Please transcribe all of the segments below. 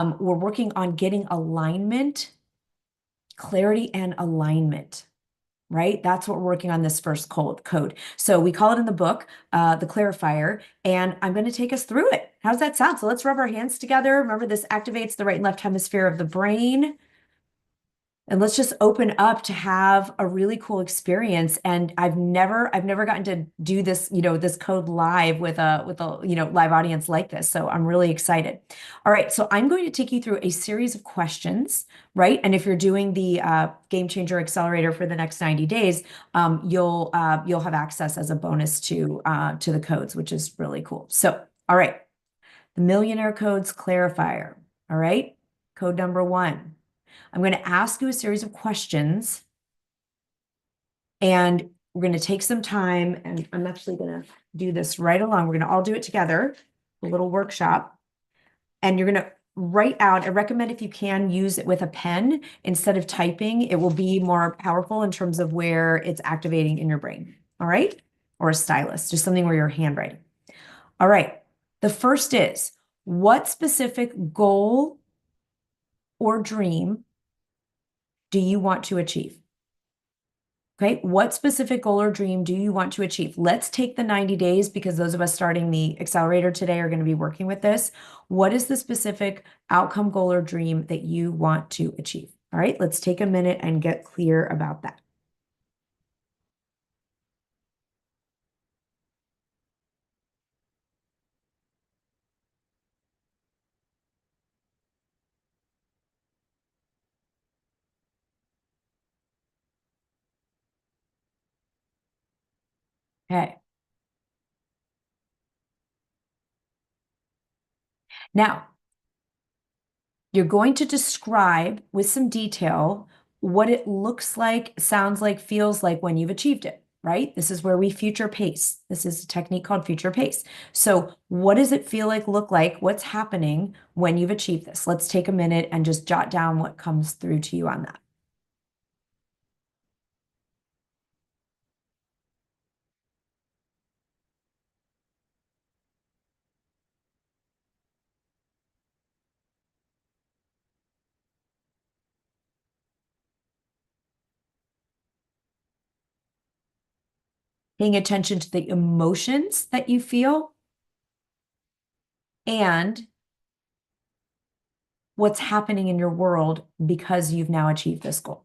We're working on getting alignment, clarity, and alignment. Right? That's what we're working on this first code. So we call it in the book, the clarifier, and I'm going to take us through it. How's that sound? So let's rub our hands together. Remember, this activates the right and left hemisphere of the brain. And let's just open up to have a really cool experience. And I've never gotten to do this, this code live with a, live audience like this. So I'm really excited. All right. So I'm going to take you through a series of questions, right? And if you're doing the Game Changer Accelerator for the next 90 days, you'll have access as a bonus to the codes, which is really cool. So, all right. The Millionaire Codes Clarifier. All right. Code number 1. I'm going to ask you a series of questions, and we're going to take some time, and I'm actually going to do this right along. We're going to all do it together, a little workshop, and you're going to write out. I recommend, if you can, use it with a pen instead of typing. It will be more powerful in terms of where it's activating in your brain. All right? Or a stylus, just something where you're handwriting. All right. The first is, what specific goal or dream do you want to achieve? Okay, what specific goal or dream do you want to achieve? Let's take the 90 days, because those of us starting the accelerator today are going to be working with this. What is the specific outcome, goal, or dream that you want to achieve? All right, let's take a minute and get clear about that. Okay. Now, you're going to describe with some detail what it looks like, sounds like, feels like when you've achieved it, right? This is where we future pace. This is a technique called future pace. So what does it feel like, look like? What's happening when you've achieved this? Let's take a minute and just jot down what comes through to you on that. Paying attention to the emotions that you feel and what's happening in your world because you've now achieved this goal.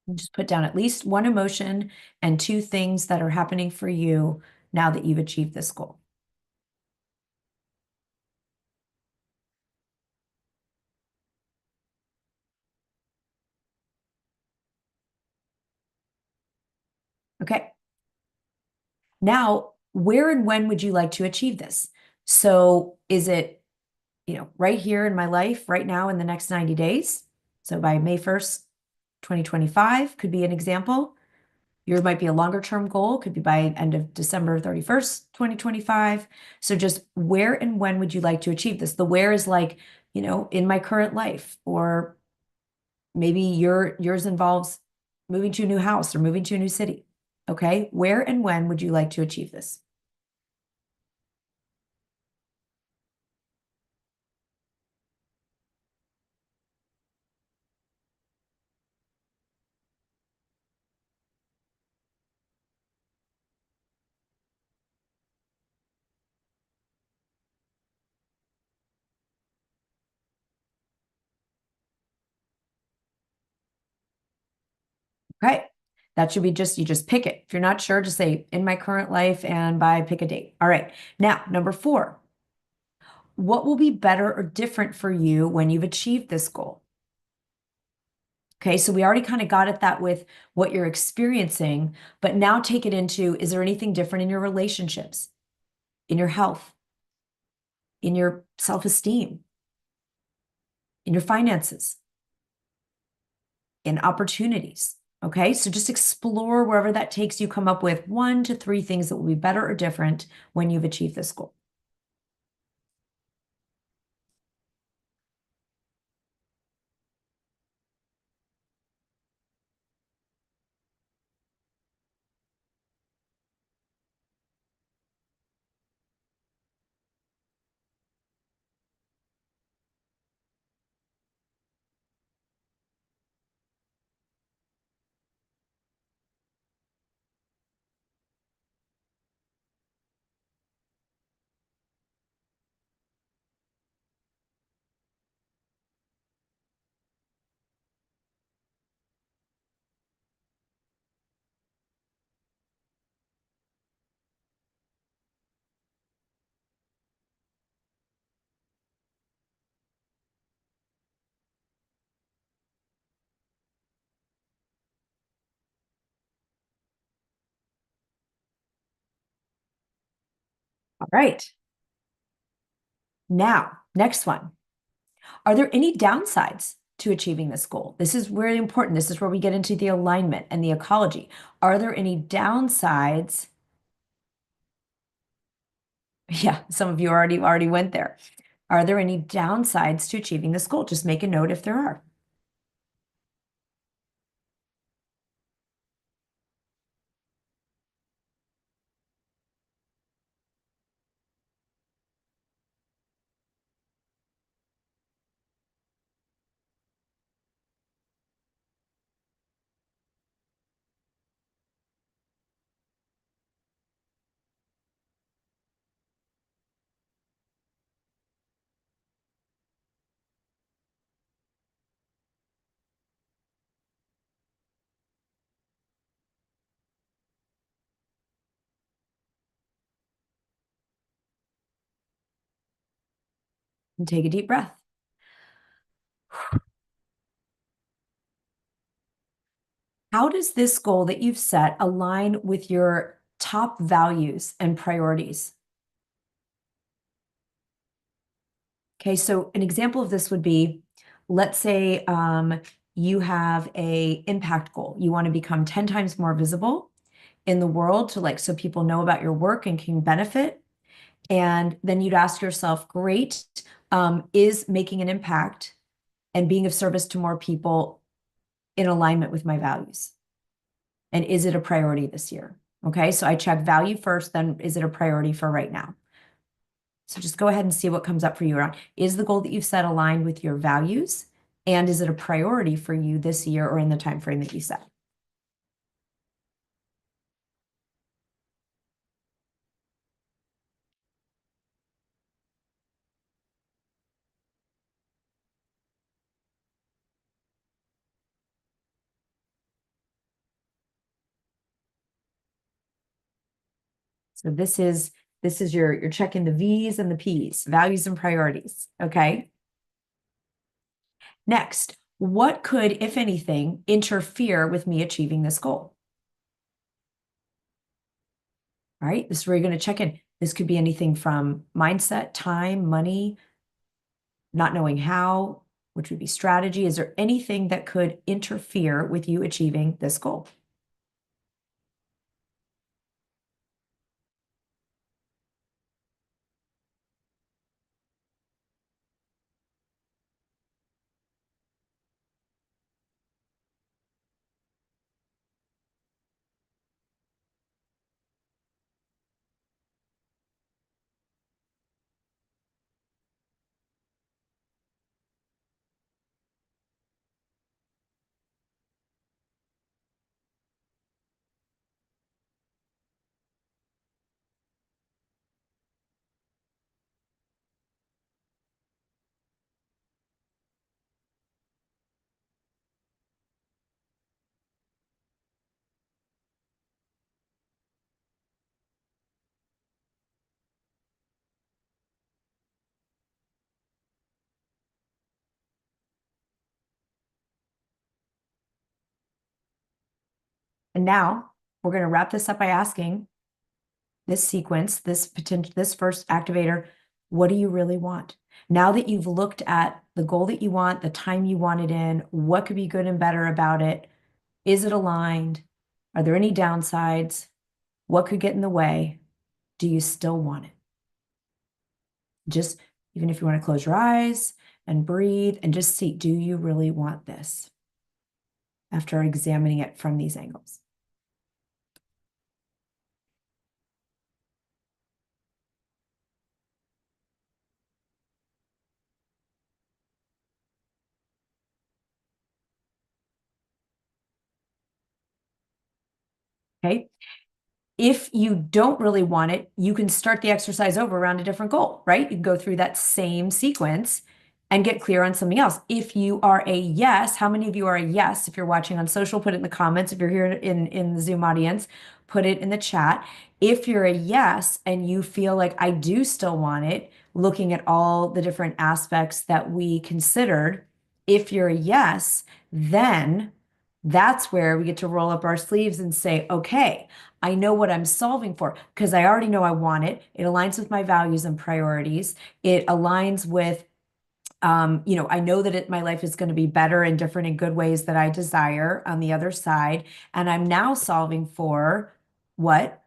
You just put down at least one emotion and 2 things that are happening for you now that you've achieved this goal. Okay. Now, where and when would you like to achieve this? So is it, right here in my life, right now in the next 90 days? So by May 1st, 2025 could be an example. Yours might be a longer term goal, could be by end of December 31st, 2025. So just where and when would you like to achieve this? The where is like, in my current life, or maybe yours involves moving to a new house or moving to a new city. Okay, where and when would you like to achieve this? Okay, that should be you just pick it. If you're not sure, just say in my current life and pick a date. All right, now number 4, what will be better or different for you when you've achieved this goal? Okay, so we already kind of got at that with what you're experiencing, but now take it into, is there anything different in your relationships, in your health, in your self-esteem, in your finances, in opportunities? Okay, so just explore wherever that takes you. Come up with 1 to 3 things that will be better or different when you've achieved this goal. All right. Now, next one. Are there any downsides to achieving this goal? This is really important. This is where we get into the alignment and the ecology. Are there any downsides? Yeah, some of you already went there. Are there any downsides to achieving this goal? Just make a note if there are. And take a deep breath. How does this goal that you've set align with your top values and priorities? Okay, so an example of this would be, let's say you have a impact goal. You want to become 10 times more visible in the world to like so people know about your work and can benefit. And then you'd ask yourself, great, is making an impact and being of service to more people in alignment with my values? And is it a priority this year? Okay, so I check value first, then is it a priority for right now? So just go ahead and see what comes up for you around. Is the goal that you've set aligned with your values? And is it a priority for you this year or in the time frame that you set? So this is you're checking the V's and the P's, values and priorities. Okay. Next, what could, if anything, interfere with me achieving this goal? All right, this is where you're going to check in. This could be anything from mindset, time, money, not knowing how, which would be strategy. Is there anything that could interfere with you achieving this goal? And now we're going to wrap this up by asking this sequence, this potential, this first activator, what do you really want? Now that you've looked at the goal that you want, the time you want it in, what could be good and better about it, Is it aligned? Are there any downsides? What could get in the way? Do you still want it? Just even if you want to close your eyes and breathe and just see, do you really want this after examining it from these angles? Okay. If you don't really want it, you can start the exercise over around a different goal, right? You can go through that same sequence and get clear on something else. If you are a yes, how many of you are a yes? If you're watching on social, put it in the comments. If you're here in the Zoom audience, put it in the chat. If you're a yes and you feel like I do still want it, looking at all the different aspects that we considered, if you're a yes, then that's where we get to roll up our sleeves and say, okay, I know what I'm solving for because I already know I want it. It aligns with my values and priorities. It aligns with, I know that my life is going to be better and different in good ways that I desire on the other side. And I'm now solving for what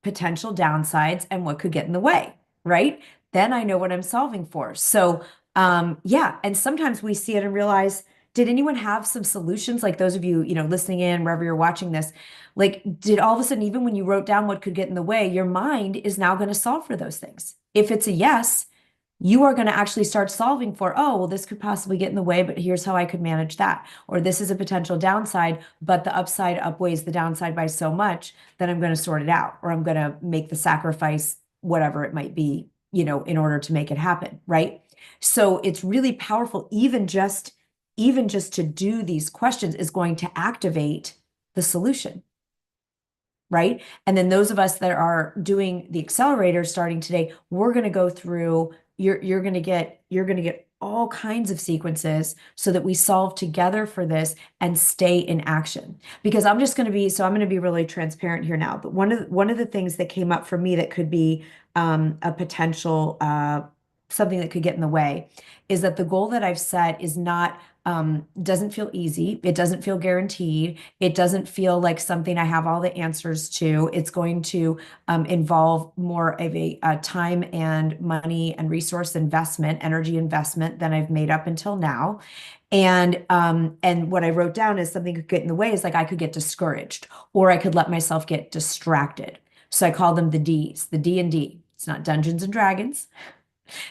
potential downsides and what could get in the way, right? Then I know what I'm solving for. So, yeah. And sometimes we see it and realize, did anyone have some solutions? Like those of you, listening in, wherever you're watching this, like, did all of a sudden, even when you wrote down what could get in the way, your mind is now going to solve for those things? If it's a yes, you are going to actually start solving for, oh, well, this could possibly get in the way, but here's how I could manage that. Or this is a potential downside, but the upside outweighs the downside by so much that I'm going to sort it out, or I'm going to make the sacrifice, whatever it might be, in order to make it happen, right? So it's really powerful. Even just to do these questions is going to activate the solution, right? And then those of us that are doing the accelerator starting today, we're going to go through, you're going to get all kinds of sequences so that we solve together for this and stay in action. Because I'm going to be really transparent here now. But one of the things that came up for me that could be a potential something that could get in the way is that the goal that I've set is not doesn't feel easy. It doesn't feel guaranteed. It doesn't feel like something I have all the answers to. It's going to involve more of a time and money and resource investment, energy investment than I've made up until now. And what I wrote down is something could get in the way is like I could get discouraged or I could let myself get distracted. So I call them the D's, the D and D. It's not Dungeons and Dragons,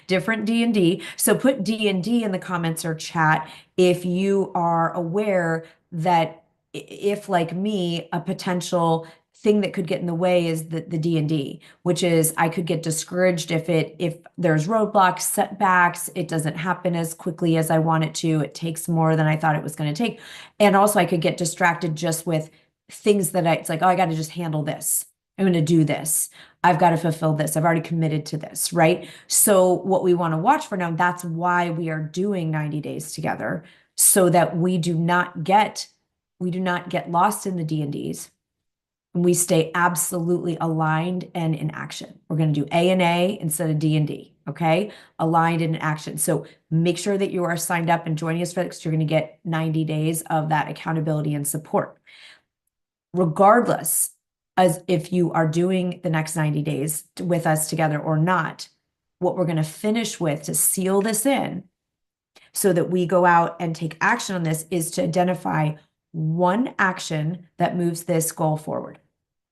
different D&D. So put D&D in the comments or chat if you are aware that if, like me, a potential thing that could get in the way is the D&D, which is I could get discouraged if there's roadblocks, setbacks, it doesn't happen as quickly as I want it to. It takes more than I thought it was going to take. And also I could get distracted just with things that it's like, oh, I got to just handle this. I'm going to do this. I've got to fulfill this. I've already committed to this, right? So what we want to watch for now, that's why we are doing 90 days together so that we do not get lost in the D&Ds and we stay absolutely aligned and in action. We're going to do A and A instead of D and D, okay? Aligned and in action. So make sure that you are signed up and joining us for this. You're going to get 90 days of that accountability and support regardless as if you are doing the next 90 days with us together or not. What we're going to finish with to seal this in so that we go out and take action on this is to identify one action that moves this goal forward.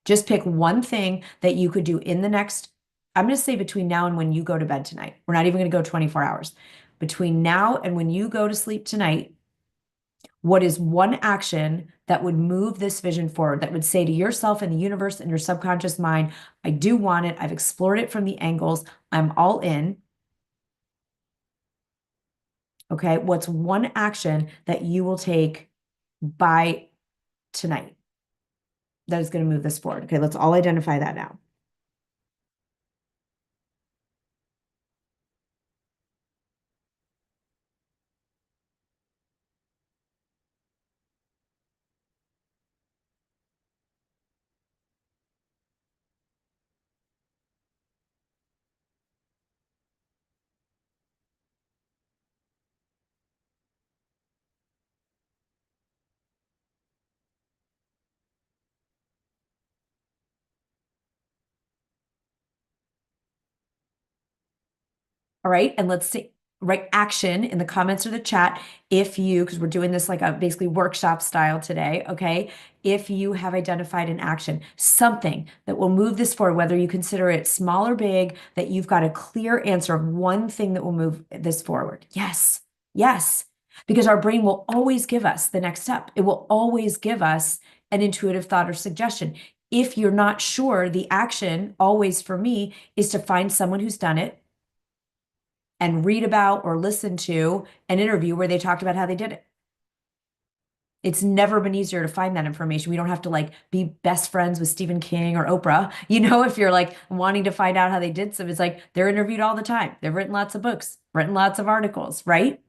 Just pick one thing that you could do in the next, I'm going to say between now and when you go to bed tonight. We're not even going to go 24 hours. Between now and when you go to sleep tonight, what is one action that would move this vision forward, that would say to yourself and the universe and your subconscious mind, I do want it. I've explored it from the angles. I'm all in. Okay. What's one action that you will take by tonight that is going to move this forward? Okay. Let's all identify that now. All right. And let's say write action in the comments or the chat if you, because we're doing this like a basically workshop style today. Okay. If you have identified an action, something that will move this forward, whether you consider it small or big, that you've got a clear answer of one thing that will move this forward. Yes. Yes. Because our brain will always give us the next step. It will always give us an intuitive thought or suggestion. If you're not sure, the action always for me is to find someone who's done it and read about or listen to an interview where they talked about how they did it. It's never been easier to find that information. We don't have to like be best friends with Stephen King or Oprah. If you're like wanting to find out how they did some, it's like they're interviewed all the time. They've written lots of books, written lots of articles, right?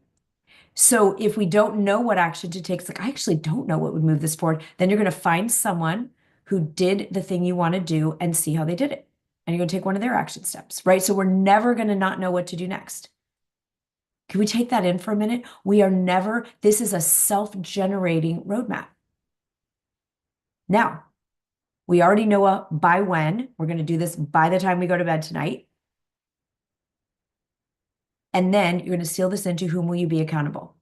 So if we don't know what action to take, it's like, I actually don't know what would move this forward. Then you're going to find someone who did the thing you want to do and see how they did it. And you're going to take one of their action steps, right? So we're never going to not know what to do next. Can we take that in for a minute? This is a self-generating roadmap. Now, we already know by when. We're going to do this by the time we go to bed tonight. And then you're going to seal this into whom will you be accountable?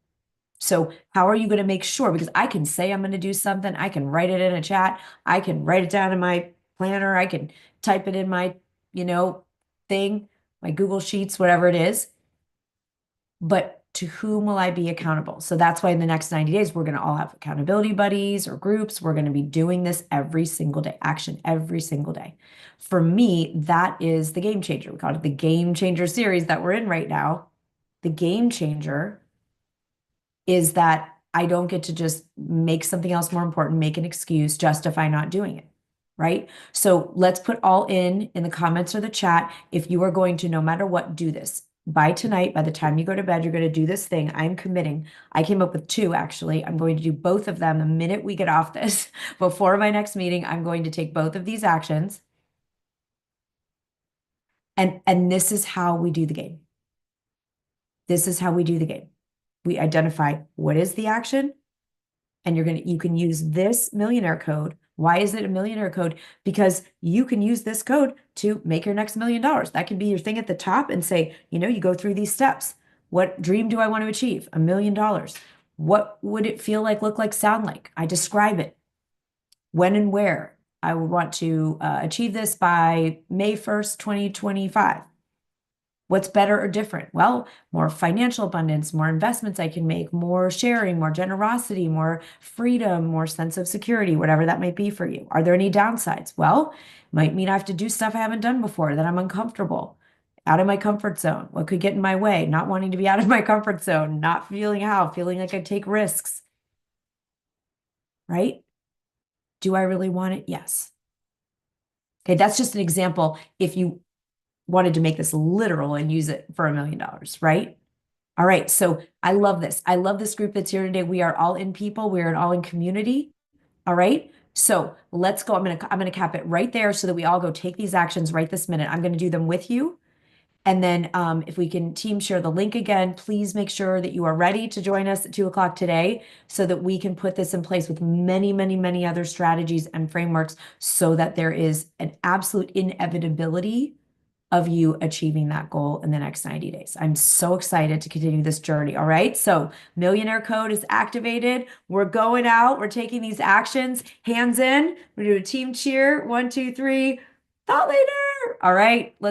So how are you going to make sure? Because I can say I'm going to do something. I can write it in a chat. I can write it down in my planner. I can type it in my, thing, my Google Sheets, whatever it is. But to whom will I be accountable? So that's why in the next 90 days, we're going to all have accountability buddies or groups. We're going to be doing this every single day, action every single day. For me, that is the game changer. We call it the game changer series that we're in right now. The game changer is that I don't get to just make something else more important, make an excuse, justify not doing it, right? So let's put all in the comments or the chat. If you are going to, no matter what, do this. By tonight, by the time you go to bed, you're going to do this thing. I'm committing. I came up with two, actually. I'm going to do both of them the minute we get off this. Before my next meeting, I'm going to take both of these actions. And this is how we do the game. This is how we do the game. We identify what is the action, and you can use this millionaire code. Why is it a millionaire code? Because you can use this code to make your next $1 million. That can be your thing at the top and say, you go through these steps. What dream do I want to achieve? $1 million. What would it feel like, look like, sound like? I describe it. When and where I would want to achieve this by May 1st, 2025. What's better or different? Well, more financial abundance, more investments I can make, more sharing, more generosity, more freedom, more sense of security, whatever that might be for you. Are there any downsides? Well, might mean I have to do stuff I haven't done before, that I'm uncomfortable, out of my comfort zone. What could get in my way? Not wanting to be out of my comfort zone, not feeling like I take risks, right? Do I really want it? Yes. Okay, that's just an example. If you wanted to make this literal and use it for $1 million, right? All right. So I love this. I love this group that's here today. We are all in people. We are an all in community. All right. So let's go. I'm gonna cap it right there so that we all go take these actions right this minute. I'm gonna do them with you. And then if we can team share the link again, please make sure that you are ready to join us at 2 o'clock today so that we can put this in place with many, many, many other strategies and frameworks so that there is an absolute inevitability of you achieving that goal in the next 90 days. I'm so excited to continue this journey. All right. So millionaire code is activated. We're going out. We're taking these actions. Hands in. We're going to do a team cheer. 1, 2, 3. Thought later. All right. Let's